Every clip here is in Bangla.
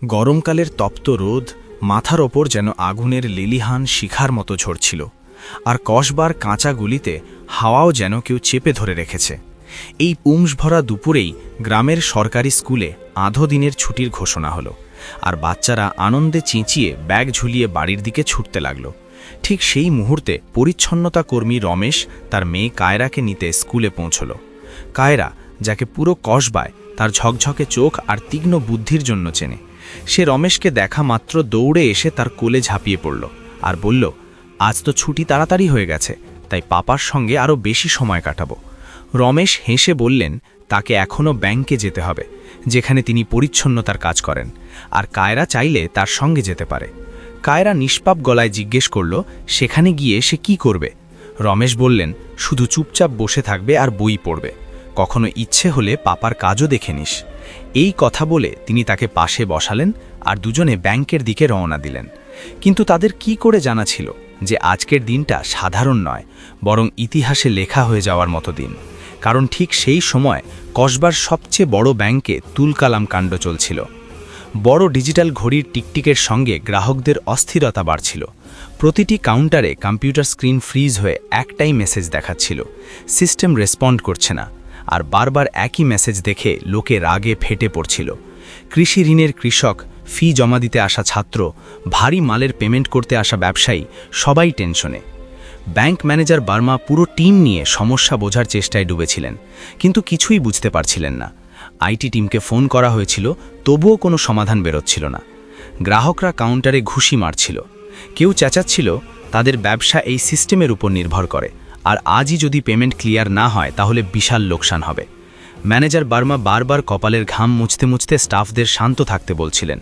গরমকালের তপ্ত রোদ মাথার ওপর যেন আগুনের লিলিহান শিখার মতো ঝরছিল, আর কসবার কাঁচা গুলিতে হাওয়াও যেন কেউ চেপে ধরে রেখেছে। এই পুমসভরা দুপুরেই গ্রামের সরকারি স্কুলে আধো দিনের ছুটির ঘোষণা হলো, আর বাচ্চারা আনন্দে চেঁচিয়ে ব্যাগ ঝুলিয়ে বাড়ির দিকে ছুটতে লাগল। ঠিক সেই মুহূর্তে পরিচ্ছন্নতা কর্মী রমেশ তার মেয়ে কায়রাকে নিতে স্কুলে পৌঁছল। কায়রা, যাকে পুরো কসবায় তার ঝকঝকে চোখ আর তীক্ষ্ণ বুদ্ধির জন্য চেনে, সে রমেশকে দেখা মাত্র দৌড়ে এসে তার কোলে ঝাঁপিয়ে পড়ল আর বলল, আজ তো ছুটি তাড়াতাড়ি হয়ে গেছে, তাই পাপার সঙ্গে আরও বেশি সময় কাটাবো। রমেশ হেসে বললেন, তাকে এখনও ব্যাংকে যেতে হবে, যেখানে তিনি পরিচ্ছন্নতার কাজ করেন, আর কায়রা চাইলে তার সঙ্গে যেতে পারে। কায়রা নিষ্পাপ গলায় জিজ্ঞেস করল, সেখানে গিয়ে সে কি করবে? রমেশ বললেন, শুধু চুপচাপ বসে থাকবে আর বই পড়বে, কখনো ইচ্ছে হলে পাপার কাজও দেখে নিস। এই কথা বলে তিনি তাকে পাশে বসালেন আর দুজনে ব্যাংকের দিকে রওনা দিলেন। কিন্তু তাদের কি করে জানা ছিল যে আজকের দিনটা সাধারণ নয়, বরং ইতিহাসে লেখা হয়ে যাওয়ার মতো দিন। কারণ ঠিক সেই সময় কসবার সবচেয়ে বড় ব্যাংকে তুলকালাম কাণ্ড চলছিল। বড় ডিজিটাল ঘড়ির টিকটিকের সঙ্গে গ্রাহকদের অস্থিরতা বাড়ছিল। প্রতিটি কাউন্টারে কম্পিউটার স্ক্রিন ফ্রিজ হয়ে একটাই মেসেজ দেখাচ্ছিল, সিস্টেম রেসপন্ড করছে না। আর বারবার একই মেসেজ দেখে লোকে রাগে ফেটে পড়ছিল। কৃষি ঋণের কৃষক, ফি জমা দিতে আসা ছাত্র, ভারী মালের পেমেন্ট করতে আসা ব্যবসায়ী, সবাই টেনশনে। ব্যাংক ম্যানেজার বার্মা পুরো টিম নিয়ে সমস্যা বোঝার চেষ্টায় ডুবেছিলেন, কিন্তু কিছুই বুঝতে পারছিলেন না। আইটি টিমকে ফোন করা হয়েছিল, তবুও কোনো সমাধান বেরোচ্ছিল না। গ্রাহকরা কাউন্টারে ঘুষি মারছিল, কেউ চেঁচাচ্ছিল তাদের ব্যবসা এই সিস্টেমের উপর নির্ভর করে, আর আজই যদি পেমেন্ট ক্লিয়ার না হয় তাহলে বিশাল লোকসান হবে। ম্যানেজার বার্মা বারবার কপালের ঘাম মুছতে মুছতে স্টাফদের শান্ত থাকতে বলছিলেন,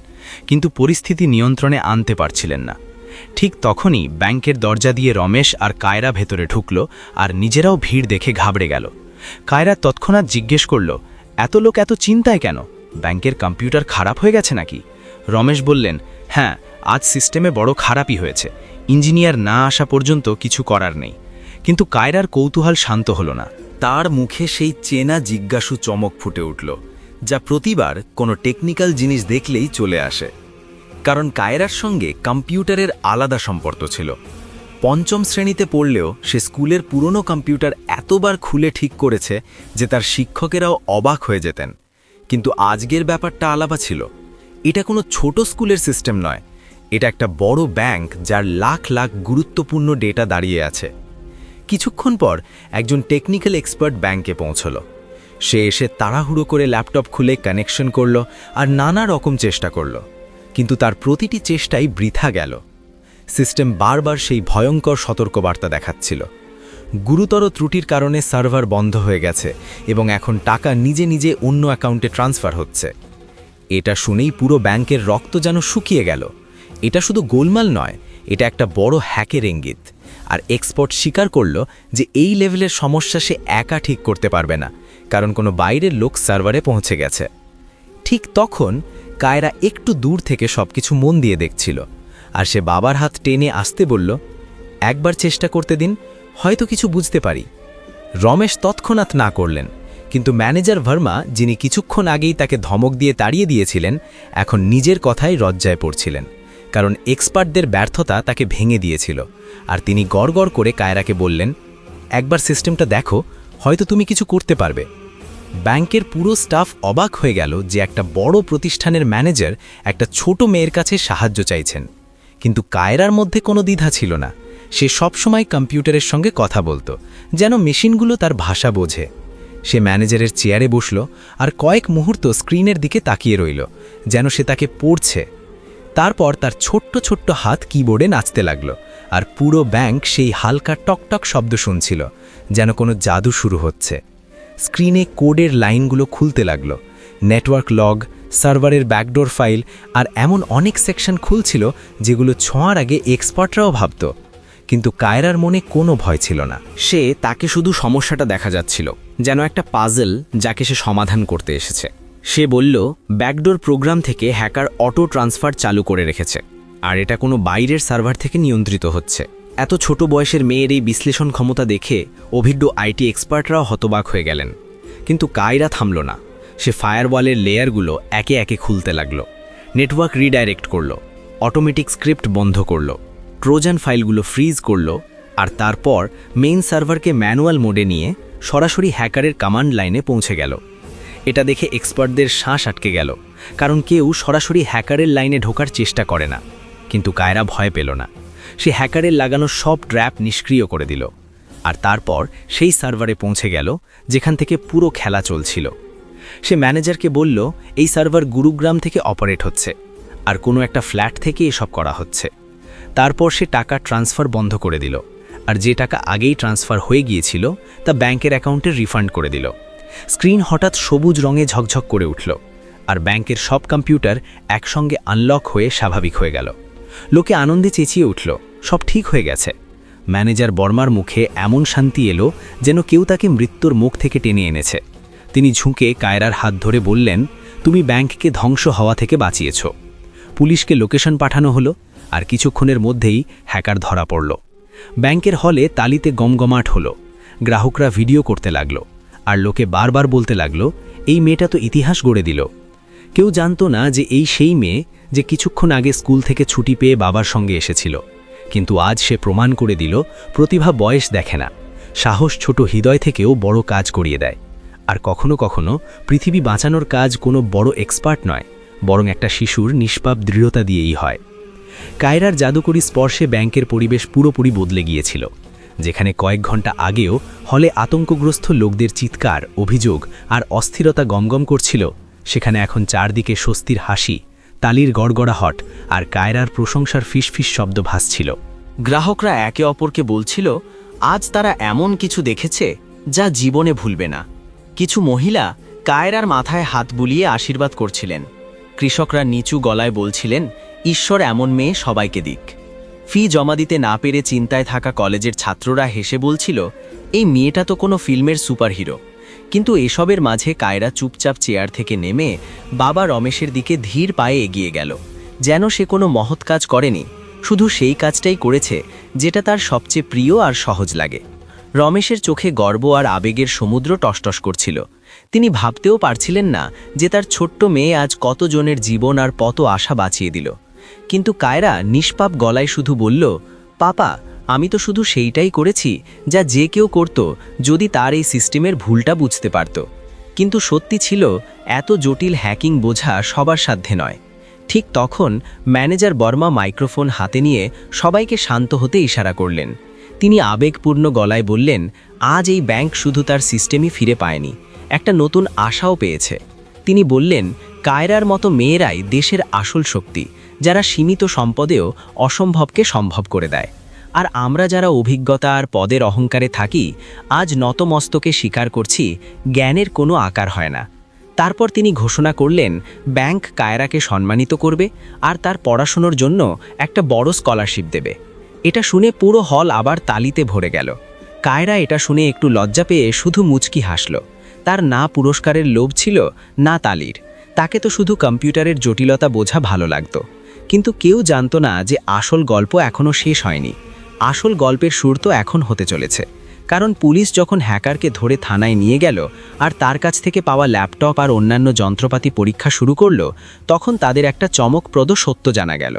কিন্তু পরিস্থিতি নিয়ন্ত্রণে আনতে পারছিলেন না। ঠিক তখনই ব্যাংকের দরজা দিয়ে রমেশ আর কায়রা ভেতরে ঢুকল, আর নিজেরাও ভিড় দেখে ঘাবড়ে গেল। কায়রা তৎক্ষণাৎ জিজ্ঞেস করল, এত লোক এত চিন্তায় কেন? ব্যাংকের কম্পিউটার খারাপ হয়ে গেছে নাকি? রমেশ বললেন, হ্যাঁ, আজ সিস্টেমে বড় খারাপই হয়েছে, ইঞ্জিনিয়ার না আসা পর্যন্ত কিছু করার নেই। কিন্তু কায়রার কৌতূহল শান্ত হল না। তার মুখে সেই চেনা জিজ্ঞাসু চমক ফুটে উঠল, যা প্রতিবার কোনো টেকনিক্যাল জিনিস দেখলেই চলে আসে। কারণ কায়রার সঙ্গে কম্পিউটারের আলাদা সম্পর্ক ছিল। পঞ্চম শ্রেণীতে পড়লেও সে স্কুলের পুরনো কম্পিউটার এতবার খুলে ঠিক করেছে যে তার শিক্ষকেরাও অবাক হয়ে যেতেন। কিন্তু আজকের ব্যাপারটা আলাদা ছিল। এটা কোনো ছোট স্কুলের সিস্টেম নয়, এটা একটা বড় ব্যাংক যার লাখ লাখ গুরুত্বপূর্ণ ডেটা দাঁড়িয়ে আছে। কিছুক্ষণ পর একজন টেকনিক্যাল এক্সপার্ট ব্যাংকে পৌঁছল। সে এসে তাড়াহুড়ো করে ল্যাপটপ খুলে কানেকশন করল আর নানা রকম চেষ্টা করল, কিন্তু তার প্রতিটি চেষ্টাই বৃথা গেল। সিস্টেম বারবার সেই ভয়ঙ্কর সতর্কবার্তা দেখাচ্ছিল। গুরুতর ত্রুটির কারণে সার্ভার বন্ধ হয়ে গেছে এবং এখন টাকা নিজে নিজে অন্য অ্যাকাউন্টে ট্রান্সফার হচ্ছে। এটা শুনেই পুরো ব্যাংকের রক্ত যেন শুকিয়ে গেল। এটা শুধু গোলমাল নয়, এটা একটা বড় হ্যাকের ইঙ্গিত। আর এক্সপার্ট স্বীকার করল যে এই লেভেলের সমস্যা সে একা ঠিক করতে পারবে না, কারণ কোনো বাইরের লোক সার্ভারে পৌঁছে গেছে। ঠিক তখন কায়রা একটু দূর থেকে সবকিছু মন দিয়ে দেখছিল, আর সে বাবার হাত টেনে আসতে বলল, একবার চেষ্টা করতে দিন, হয়তো কিছু বুঝতে পারি। রমেশ তৎক্ষণাৎ না করলেন, কিন্তু ম্যানেজার ভার্মা, যিনি কিছুক্ষণ আগেই তাকে ধমক দিয়ে তাড়িয়ে দিয়েছিলেন, এখন নিজের কথাই লজ্জায় পড়ছিলেন। কারণ এক্সপার্টদের ব্যর্থতা তাকে ভেঙে দিয়েছিল। আর তিনি গড়গড় করে কায়রাকে বললেন, একবার সিস্টেমটা দেখো, হয়তো তুমি কিছু করতে পারবে। ব্যাংকের পুরো স্টাফ অবাক হয়ে গেল যে একটা বড় প্রতিষ্ঠানের ম্যানেজার একটা ছোট মেয়ের কাছে সাহায্য চাইছেন। কিন্তু কায়রার মধ্যে কোনো দ্বিধা ছিল না। সে সবসময় কম্পিউটারের সঙ্গে কথা বলতো, যেন মেশিনগুলো তার ভাষা বোঝে। সে ম্যানেজারের চেয়ারে বসল আর কয়েক মুহূর্ত স্ক্রিনের দিকে তাকিয়ে রইল, যেন সে তাকে পড়ছে। তারপর তার ছোট্ট ছোট্ট হাত কিবোর্ডে নাচতে লাগলো, আর পুরো ব্যাংক সেই হালকা টকটক শব্দ শুনছিল, যেন কোনো জাদু শুরু হচ্ছে। স্ক্রিনে কোডের লাইনগুলো খুলতে লাগলো, নেটওয়ার্ক লগ, সার্ভারের ব্যাকডোর ফাইল, আর এমন অনেক সেকশন খুলছিল যেগুলো ছোঁয়ার আগে এক্সপার্টরাও ভাবত। কিন্তু কায়রার মনে কোনো ভয় ছিল না। তাকে শুধু সমস্যাটা দেখা যাচ্ছিল, যেন একটা পাজল যাকে সে সমাধান করতে এসেছে। সে বলল, ব্যাকডোর প্রোগ্রাম থেকে হ্যাকার অটো ট্রান্সফার চালু করে রেখেছে, আর এটা কোনো বাইরের সার্ভার থেকে নিয়ন্ত্রিত হচ্ছে। এত ছোট বয়সের মেয়ের এই বিশ্লেষণ ক্ষমতা দেখে অভিজ্ঞ আইটি এক্সপার্টরাও হতবাক হয়ে গেলেন। কিন্তু কায়রা থামল না। সে ফায়ারওয়ালের লেয়ারগুলো একে একে খুলতে লাগলো। নেটওয়ার্ক রিডাইরেক্ট করলো, অটোমেটিক স্ক্রিপ্ট বন্ধ করলো, ট্রোজান ফাইলগুলো ফ্রিজ করলো, আর তারপর মেইন সার্ভারকে ম্যানুয়াল মোডে নিয়ে সরাসরি হ্যাকারের কমান্ড লাইনে পৌঁছে গেল। এটা দেখে এক্সপার্টদের শ্বাস আটকে গেল, কারণ কেউ সরাসরি হ্যাকারের লাইনে ঢোকার চেষ্টা করে না। কিন্তু কায়রা ভয় পেল না। সে হ্যাকারের লাগানো সব ট্র্যাপ নিষ্ক্রিয় করে দিল, আর তারপর সেই সার্ভারে পৌঁছে গেল যেখান থেকে পুরো খেলা চলছিল। সে ম্যানেজারকে বলল, এই সার্ভার গুরুগ্রাম থেকে অপারেট হচ্ছে, আর কোনো একটা ফ্ল্যাট থেকে এসব করা হচ্ছে। তারপর সে টাকা ট্রান্সফার বন্ধ করে দিল, আর যে টাকা আগেই ট্রান্সফার হয়ে গিয়েছিল তা ব্যাংকের অ্যাকাউন্টে রিফান্ড করে দিল। স্ক্রিন হঠাৎ সবুজ রঙে ঝকঝক করে উঠল, আর ব্যাংকের সব কম্পিউটার একসঙ্গে আনলক হয়ে স্বাভাবিক হয়ে গেল। লোকে আনন্দে চেঁচিয়ে উঠল, সব ঠিক হয়ে গেছে। ম্যানেজার বর্মার মুখে এমন শান্তি এলো যেন কেউ তাকে মৃত্যুর মুখ থেকে টেনে এনেছে। তিনি ঝুঁকে কায়রার হাত ধরে বললেন, তুমি ব্যাংককে ধ্বংস হওয়া থেকে বাঁচিয়েছ। পুলিশকে লোকেশন পাঠানো হলো, আর কিছুক্ষণের মধ্যেই হ্যাকার ধরা পড়ল। ব্যাংকের হলে তালিতে গমগমাট হলো, গ্রাহকরা ভিডিও করতে লাগলো, আর লোকে বারবার বলতে লাগলো, এই মেয়েটা তো ইতিহাস গড়ে দিল। কেউ জানতো না যে এই সেই মেয়ে যে কিছুক্ষণ আগে স্কুল থেকে ছুটি পেয়ে বাবার সঙ্গে এসেছিল। কিন্তু আজ সে প্রমাণ করে দিল, প্রতিভা বয়স দেখে না, সাহস ছোট হৃদয় থেকেও বড় কাজ করিয়ে দেয়। আর কখনো কখনো পৃথিবী বাঁচানোর কাজ কোনো বড় এক্সপার্ট নয়, বরং একটা শিশুর নিষ্পাপ দৃঢ়তা দিয়েই হয়। কায়রার জাদুকরী স্পর্শে ব্যাংকের পরিবেশ পুরোপুরি বদলে গিয়েছিল। যেখানে কয়েক ঘন্টা আগেও হলে আতঙ্কগ্রস্ত লোকদের চিৎকার, অভিযোগ আর অস্থিরতা গমগম করছিল, সেখানে এখন চারদিকে স্বস্তির হাসি, তালির গড়গড়াহট আর কায়রার প্রশংসার ফিসফিস শব্দ ভাসছিল। গ্রাহকরা একে অপরকে বলছিল, আজ তারা এমন কিছু দেখেছে যা জীবনে ভুলবে না। কিছু মহিলা কায়রার মাথায় হাত বুলিয়ে আশীর্বাদ করছিলেন। কৃষকরা নিচু গলায় বলছিলেন, ঈশ্বর এমন মেয়ে সবাইকে দিক। ফি জমা দিতে না পেরে চিন্তায় থাকা কলেজের ছাত্ররা হেসে বলছিল, এই মেয়েটা তো কোনো ফিল্মের সুপারহিরো। কিন্তু এসবের মাঝে কায়রা চুপচাপ চেয়ার থেকে নেমে বাবা রমেশের দিকে ধীর পায়ে এগিয়ে গেল, যেন সে কোনো মহৎ কাজ করেনি, শুধু সেই কাজটাই করেছে যেটা তার সবচেয়ে প্রিয় আর সহজ লাগে। রমেশের চোখে গর্ব আর আবেগের সমুদ্র টসটস করছিল। তিনি ভাবতেও পারছিলেন না যে তার ছোট্ট মেয়ে আজ কতজনের জীবন আর কত আশা বাঁচিয়ে দিল। কিন্তু কায়রা নিষ্পাপ গলায় শুধু বলল, পাপা, আমি তো শুধু সেইটাই করেছি যা যে কেউ করত যদি তার এই সিস্টেমের ভুলটা বুঝতে পারত। কিন্তু সত্যি ছিল, এত জটিল হ্যাকিং বোঝা সবার সাধ্যে নয়। ঠিক তখন ম্যানেজার বর্মা মাইক্রোফোন হাতে নিয়ে সবাইকে শান্ত হতে ইশারা করলেন। তিনি আবেগপূর্ণ গলায় বললেন, আজ এই ব্যাংক শুধু তার সিস্টেমই ফিরে পায়নি, একটা নতুন আশাও পেয়েছে। তিনি বললেন, কায়রার মতো মেয়েরাই দেশের আসল শক্তি, যারা সীমিত সম্পদেও অসম্ভবকে সম্ভব করে দেয়। আর আমরা যারা অভিজ্ঞতা আর পদের অহংকারে থাকি, আজ নতমস্তকে স্বীকার করছি, জ্ঞানের কোনো আকার হয় না। তারপর তিনি ঘোষণা করলেন, ব্যাংক কায়রাকে সম্মানিত করবে আর তার পড়াশোনার জন্য একটা বড় স্কলারশিপ দেবে। এটা শুনে পুরো হল আবার তালিতে ভরে গেল। কায়রা এটা শুনে একটু লজ্জা পেয়ে শুধু মুচকি হাসল। তার না পুরস্কারের লোভ ছিল, না তালির। তাকে তো শুধু কম্পিউটারের জটিলতা বোঝা ভালো লাগতো। কিন্তু কেউ জানতো না যে আসল গল্প এখনও শেষ হয়নি। আসল গল্পের সুর তো এখন হতে চলেছে। কারণ পুলিশ যখন হ্যাকারকে ধরে থানায় নিয়ে গেল আর তার কাছ থেকে পাওয়া ল্যাপটপ আর অন্যান্য যন্ত্রপাতি পরীক্ষা শুরু করল, তখন তাদের একটা চমকপ্রদ সত্য জানা গেল।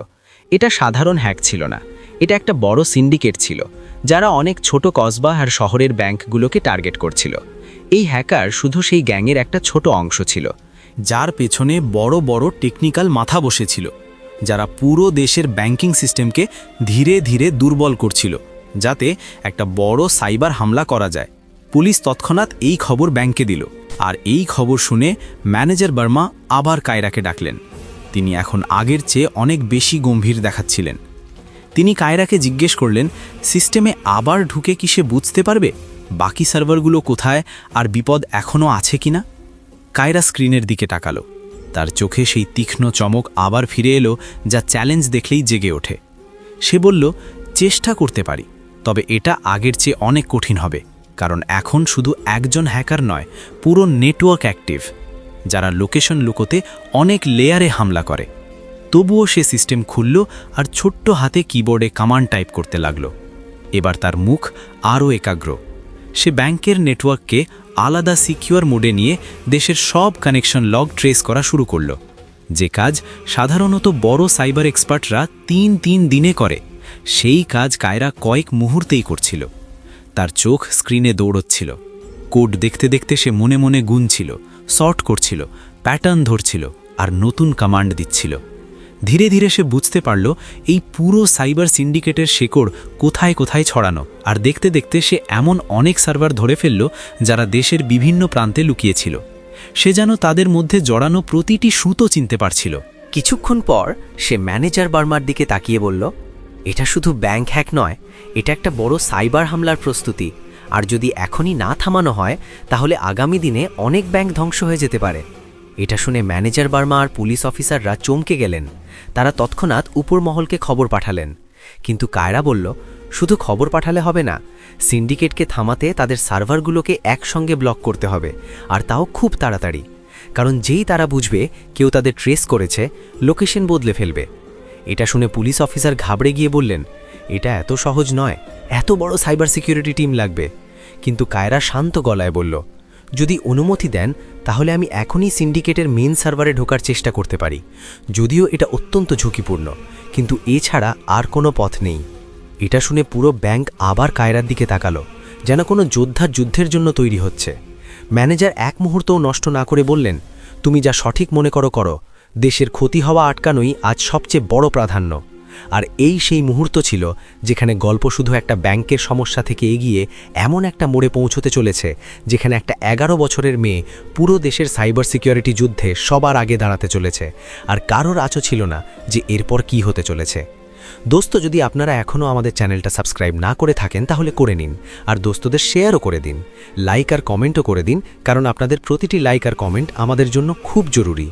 এটা সাধারণ হ্যাক ছিল না, এটা একটা বড় সিন্ডিকেট ছিল, যারা অনেক ছোট কসবা আর শহরের ব্যাংকগুলোকে টার্গেট করছিল। এই হ্যাকার শুধু সেই গ্যাংয়ের একটা ছোট অংশ ছিল, যার পেছনে বড় বড় টেকনিক্যাল মাথা বসেছিল, যারা পুরো দেশের ব্যাংকিং সিস্টেমকে ধীরে ধীরে দুর্বল করছিল, যাতে একটা বড় সাইবার হামলা করা যায়। পুলিশ তৎক্ষণাৎ এই খবর ব্যাংকে দিল, আর এই খবর শুনে ম্যানেজার বর্মা আবার কায়রাকে ডাকলেন। তিনি এখন আগের চেয়ে অনেক বেশি গম্ভীর দেখাচ্ছিলেন। তিনি কায়রাকে জিজ্ঞেস করলেন, সিস্টেমে আবার ঢুকে কি সে বুঝতে পারবে বাকি সার্ভারগুলো কোথায় আর বিপদ এখনও আছে কিনা? কায়রা স্ক্রিনের দিকে তাকালো। তার চোখে সেই তীক্ষ্ণ চমক আবার ফিরে এলো, যা চ্যালেঞ্জ দেখলেই জেগে ওঠে। সে বলল, চেষ্টা করতে পারি, তবে এটা আগের চেয়ে অনেক কঠিন হবে, কারণ এখন শুধু একজন হ্যাকার নয়, পুরো নেটওয়ার্ক অ্যাক্টিভ, যারা লোকেশন লুকোতে অনেক লেয়ারে হামলা করে। তবুও সে সিস্টেম খুলল আর ছোট্ট হাতে কিবোর্ডে কমান্ড টাইপ করতে লাগল। এবার তার মুখ আরও একাগ্র। সে ব্যাংকের নেটওয়ার্ককে আলাদা সিকিউর মোডে নিয়ে দেশের সব কানেকশন লগ ট্রেস করা শুরু করল। যে কাজ সাধারণত বড় সাইবার এক্সপার্টরা 3 দিনে করে সেই কাজ কায়রা কয়েক মুহূর্তেই করছিল। তার চোখ স্ক্রিনে দৌড়চ্ছিল। কোড দেখতে দেখতে সে মনে মনে গুনছিল, সর্ট করছিল, প্যাটার্ন ধরছিল আর নতুন কমান্ড দিচ্ছিল। ধীরে ধীরে সে বুঝতে পারল এই পুরো সাইবার সিন্ডিকেটের শেকড় কোথায় কোথায় ছড়ানো, আর দেখতে দেখতে সে এমন অনেক সার্ভার ধরে ফেলল যারা দেশের বিভিন্ন প্রান্তে লুকিয়েছিল। সে যেন তাদের মধ্যে জড়ানো প্রতিটি সুতো চিনতে পারছিল। কিছুক্ষণ পর সে ম্যানেজার বার্মার দিকে তাকিয়ে বলল, এটা শুধু ব্যাংক হ্যাক নয়, এটা একটা বড় সাইবার হামলার প্রস্তুতি। আর যদি এখনই না থামানো হয় তাহলে আগামী দিনে অনেক ব্যাংক ধ্বংস হয়ে যেতে পারে। এটা শুনে ম্যানেজার বার্মা আর পুলিশ অফিসাররা চমকে গেলেন। তারা তৎক্ষণাৎ উপর মহলকে খবর পাঠালেন। কিন্তু কায়রা বলল, শুধু খবর পাঠালে হবে না, সিন্ডিকেটকে থামাতে তাদের সার্ভারগুলোকে একসঙ্গে ব্লক করতে হবে, আর তাও খুব তাড়াতাড়ি। কারণ যেই তারা বুঝবে কেউ তাদের ট্রেস করেছে, লোকেশন বদলে ফেলবে। এটা শুনে পুলিশ অফিসার ঘাবড়ে গিয়ে বললেন, এটা এত সহজ নয়, এত বড় সাইবার সিকিউরিটি টিম লাগবে। কিন্তু কায়রা শান্ত গলায় বলল, যদি অনুমতি দেন তাহলে আমি এখনই সিন্ডিকেটের মেন সার্ভারে ঢোকার চেষ্টা করতে পারি। যদিও এটা অত্যন্ত ঝুঁকিপূর্ণ, কিন্তু এছাড়া আর কোনো পথ নেই। এটা শুনে পুরো ব্যাংক আবার কায়রার দিকে তাকালো, যেন কোনো যোদ্ধার যুদ্ধের জন্য তৈরি হচ্ছে। ম্যানেজার এক মুহূর্তও নষ্ট না করে বললেন, তুমি যা সঠিক মনে করো করো, দেশের ক্ষতি হওয়া আটকানোই আজ সবচেয়ে বড় প্রাধান্য। আর এই সেই মুহূর্ত ছিল যেখানে গল্প শুধু একটা ব্যাংকের সমস্যা থেকে এগিয়ে এমন একটা মোড়ে পৌঁছতে চলেছে যেখানে একটা 11 বছরের মেয়ে পুরো দেশের সাইবার সিকিউরিটি যুদ্ধে সবার আগে দাঁড়াতে চলেছে, আর কারোর আঁচও ছিল না যে এরপর কি হতে চলেছে। দোস্ত, যদি আপনারা এখনও আমাদের চ্যানেলটা সাবস্ক্রাইব না করে থাকেন তাহলে করে নিন, আর দোস্তদের শেয়ারও করে দিন, লাইক আর কমেন্টও করে দিন, কারণ আপনাদের প্রতিটি লাইক আর কমেন্ট আমাদের জন্য খুব জরুরি।